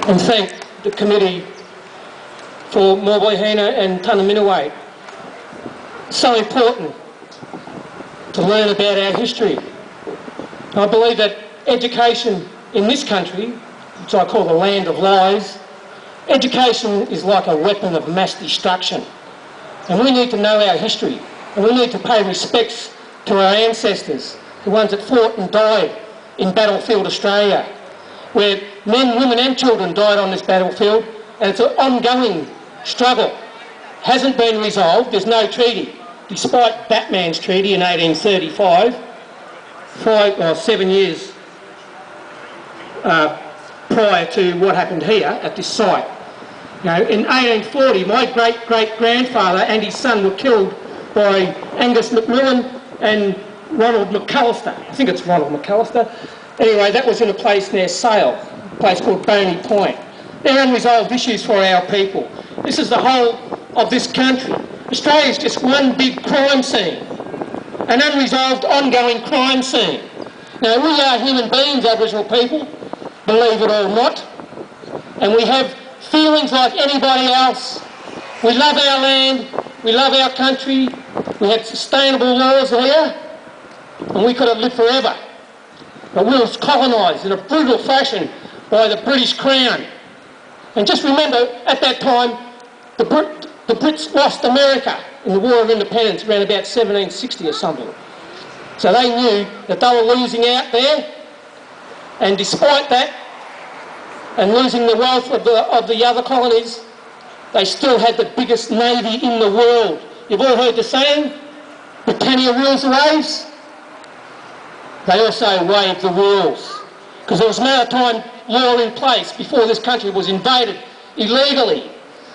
and thank the committee for Maulboyheenner and Tunnerminnerwait. So important to learn about our history. I believe that education in this country, which I call the land of lies, education is like a weapon of mass destruction. And we need to know our history, and we need to pay respects to our ancestors, the ones that fought and died in battlefield Australia, where men, women and children died on this battlefield, and it's an ongoing struggle. Hasn't been resolved, there's no treaty, despite Batman's treaty in 1835, 7 years prior to what happened here at this site. You know, in 1840, my great-great-grandfather and his son were killed by Angus McMillan and Ronald McAllister. I think it's Ronald McAllister. Anyway, that was in a place near Sale, a place called Boney Point. They're unresolved issues for our people. This is the whole of this country. Australia is just one big crime scene, an unresolved, ongoing crime scene. Now, we are human beings, Aboriginal people, believe it or not, and we have feelings like anybody else. We love our land, we love our country, we have sustainable laws here, and we could have lived forever. But we were colonised in a brutal fashion by the British Crown. And just remember, at that time, the Brits lost America in the War of Independence around about 1760 or something. So they knew that they were losing out there, and despite that, and losing the wealth of the other colonies, they still had the biggest navy in the world. You've all heard the saying, Britannia rules the waves. They also waved the rules, because there was maritime law in place before this country was invaded illegally.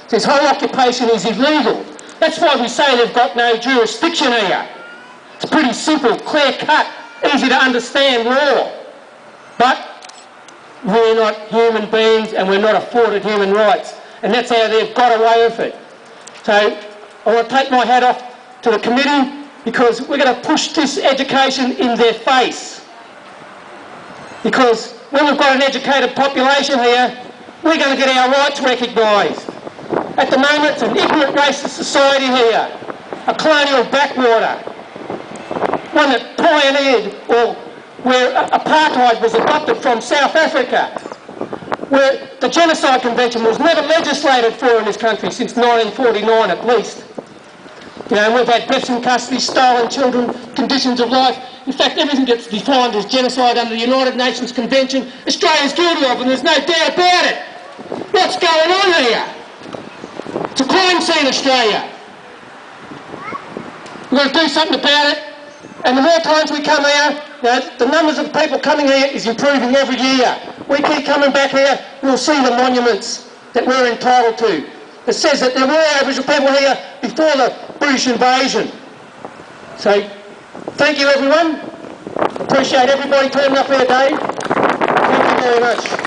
This whole occupation is illegal. That's why we say they've got no jurisdiction here. It's pretty simple, clear-cut, easy to understand law. But we're not human beings and we're not afforded human rights. And that's how they've got away with it. So I want to take my hat off to the committee, because we're going to push this education in their face. Because when we've got an educated population here, we're going to get our rights recognised. At the moment, it's an ignorant racist society here, a colonial backwater, one that pioneered, or where apartheid was adopted from South Africa, where the Genocide Convention was never legislated for in this country since 1949 at least. You know, we've had deaths in custody, stolen children, conditions of life. In fact, everything gets defined as genocide under the United Nations Convention. Australia's guilty of, and there's no doubt about it. What's going on here? It's a crime scene, Australia. We've got to do something about it. And the more times we come here, you know, the numbers of people coming here is improving every year. We keep coming back here, we'll see the monuments that we're entitled to. It says that there were Aboriginal people here before the British invasion. So, thank you everyone. Appreciate everybody turning up here today. Thank you very much.